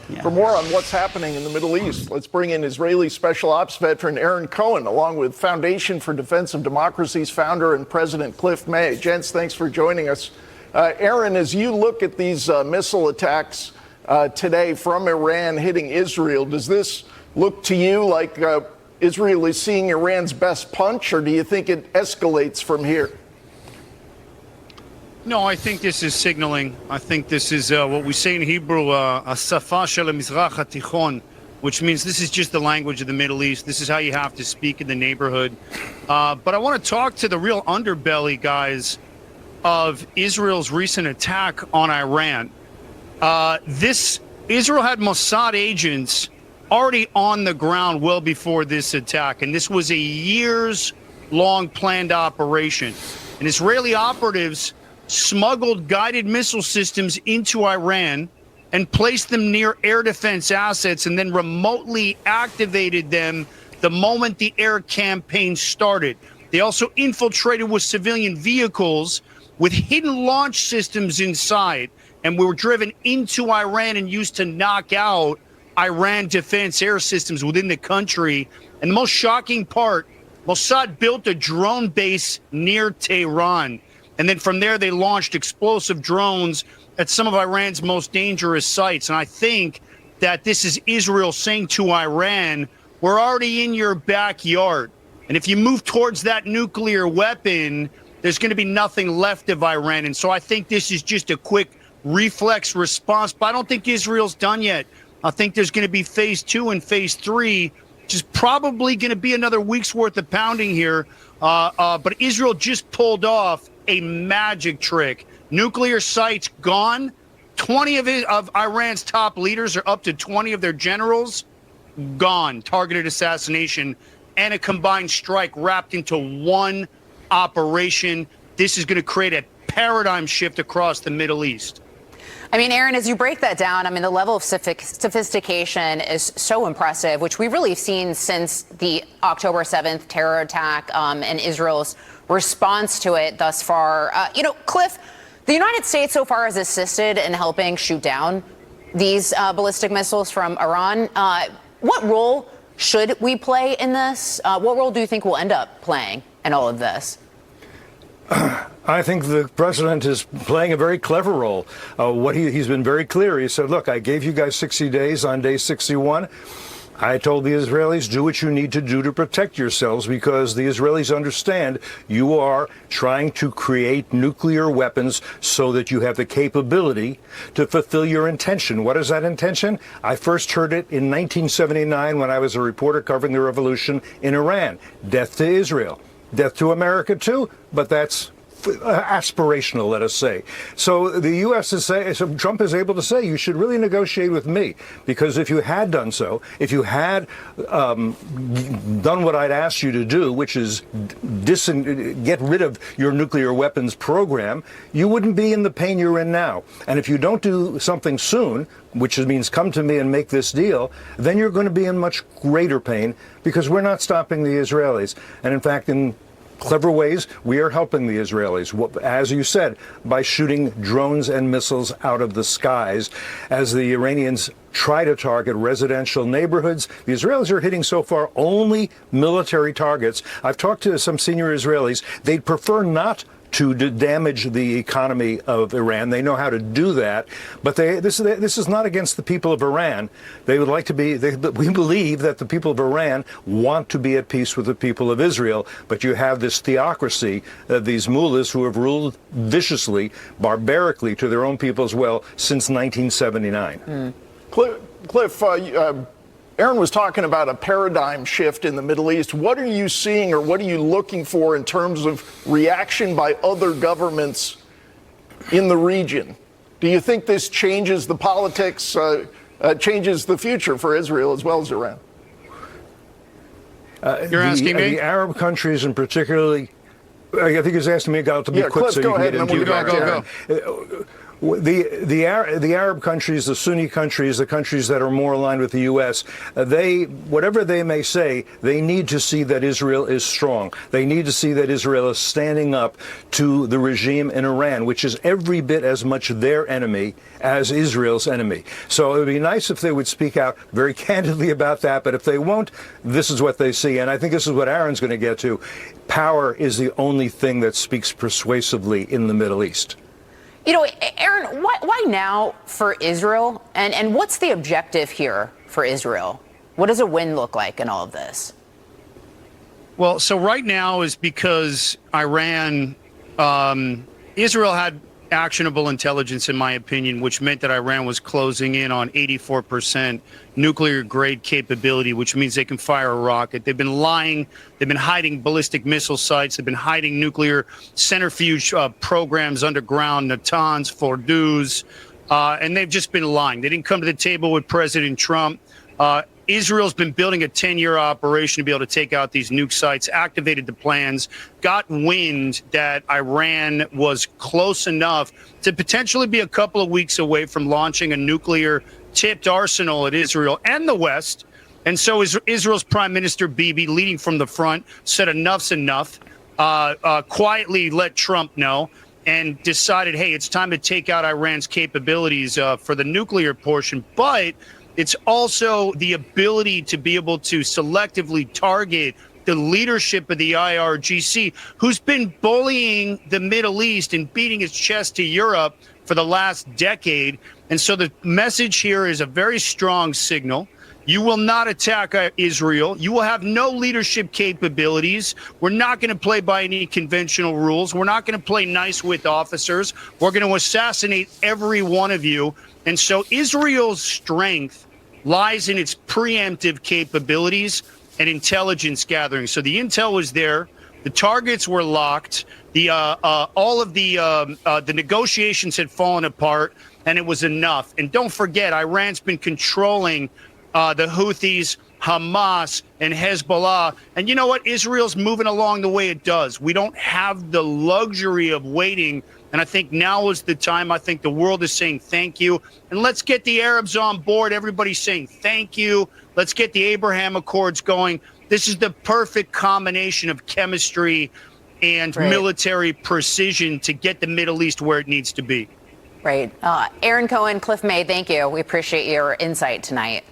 Yeah. For more on what's happening in the Middle East, let's bring in Israeli Special Ops veteran Aaron Cohen, along with Foundation for Defense of Democracy's founder and President Cliff May. Gents, thanks for joining us. Aaron, as you look at these missile attacks today from Iran hitting Israel, does this look to you like Israel is seeing Iran's best punch, or do you think it escalates from here? No, I think this is signaling. I think this is what we say in Hebrew, "Safa shel Mizrach HaTichon," which means this is just the language of the Middle East. This is how you have to speak in the neighborhood. But I want to talk to the real underbelly, guys, of Israel's recent attack on Iran. Israel had Mossad agents already on the ground well before this attack, and this was a years-long planned operation. And Israeli operatives smuggled guided missile systems into Iran and placed them near air defense assets and then remotely activated them the moment the air campaign started. They also infiltrated with civilian vehicles with hidden launch systems inside and were driven into Iran and used to knock out Iran defense air systems within the country. And the most shocking part, Mossad built a drone base near Tehran. And then from there, they launched explosive drones at some of Iran's most dangerous sites. And I think that this is Israel saying to Iran, we're already in your backyard. And if you move towards that nuclear weapon, there's going to be nothing left of Iran. And so I think this is just a quick reflex response. But I don't think Israel's done yet. I think there's going to be phase 2 and phase 3, which is probably going to be another week's worth of pounding here. But Israel just pulled off a magic trick. Nuclear sites gone. 20 of Iran's top leaders, or up to 20 of their generals, gone. Targeted assassination and a combined strike wrapped into one operation. This is going to create a paradigm shift across the Middle East. I mean, Aaron, as you break that down, I mean, the level of sophistication is so impressive, which we really have seen since the October 7th terror attack and Israel's response to it thus far. Cliff, the United States so far has assisted in helping shoot down these ballistic missiles from Iran. What role should we play in this? What role do you think we'll end up playing in all of this? I think the president is playing a very clever role. He's been very clear. He said, look, I gave you guys 60 days on day 61. I told the Israelis, do what you need to do to protect yourselves, because the Israelis understand you are trying to create nuclear weapons so that you have the capability to fulfill your intention. What is that intention? I first heard it in 1979 when I was a reporter covering the revolution in Iran. Death to Israel. Death to America, too, but that's aspirational, let us say. So the U.S. so Trump is able to say, you should really negotiate with me, because if you had done so, if you had done what I'd asked you to do, which is get rid of your nuclear weapons program, you wouldn't be in the pain you're in now. And if you don't do something soon, which means come to me and make this deal, then you're going to be in much greater pain, because we're not stopping the Israelis. And in fact, in clever ways, we are helping the Israelis, as you said, by shooting drones and missiles out of the skies. As the Iranians try to target residential neighborhoods, the Israelis are hitting so far only military targets. I've talked to some senior Israelis. They'd prefer not to damage the economy of Iran. They know how to do that, but this is not against the people of Iran. They would like to be. We believe that the people of Iran want to be at peace with the people of Israel, but you have this theocracy, these mullahs who have ruled viciously, barbarically to their own people as well since 1979. Cliff, Aaron was talking about a paradigm shift in the Middle East. What are you seeing, or what are you looking for in terms of reaction by other governments in the region? Do you think this changes the politics, changes the future for Israel as well as Iran? You're asking me? The Arab countries, and particularly, I think he's asking me to be quick, Cliff, so you go can ahead, get and into then we'll your go. The Arab countries, the Sunni countries, the countries that are more aligned with the U.S., whatever they may say, they need to see that Israel is strong. They need to see that Israel is standing up to the regime in Iran, which is every bit as much their enemy as Israel's enemy. So it would be nice if they would speak out very candidly about that. But if they won't, this is what they see. And I think this is what Aaron's going to get to. Power is the only thing that speaks persuasively in the Middle East. You know, Aaron, why now for Israel? And what's the objective here for Israel? What does a win look like in all of this? Well, so right now is because Iran, Israel had actionable intelligence, in my opinion, which meant that Iran was closing in on 84% nuclear grade capability, which means they can fire a rocket. They've been lying. They've been hiding ballistic missile sites. They've been hiding nuclear centrifuge programs underground, Natanz, Fordows, and they've just been lying. They didn't come to the table with President Trump. Israel's been building a 10-year operation to be able to take out these nuke sites, activated the plans, got wind that Iran was close enough to potentially be a couple of weeks away from launching a nuclear-tipped arsenal at Israel and the West. And so Israel's Prime Minister Bibi, leading from the front, said enough's enough, quietly let Trump know, and decided, hey, it's time to take out Iran's capabilities for the nuclear portion. But it's also the ability to be able to selectively target the leadership of the IRGC, who's been bullying the Middle East and beating its chest to Europe for the last decade. And so the message here is a very strong signal. You will not attack Israel. You will have no leadership capabilities. We're not going to play by any conventional rules. We're not going to play nice with officers. We're going to assassinate every one of you. And so Israel's strength lies in its preemptive capabilities and intelligence gathering. So the intel was there. The targets were locked. All of the negotiations had fallen apart, and it was enough. And don't forget, Iran's been controlling the Houthis, Hamas, and Hezbollah. And you know what? Israel's moving along the way it does. We don't have the luxury of waiting. And I think now is the time. I think the world is saying thank you. And let's get the Arabs on board. Everybody's saying thank you. Let's get the Abraham Accords going. This is the perfect combination of chemistry and military precision to get the Middle East where it needs to be. Right. Aaron Cohen, Cliff May, thank you. We appreciate your insight tonight.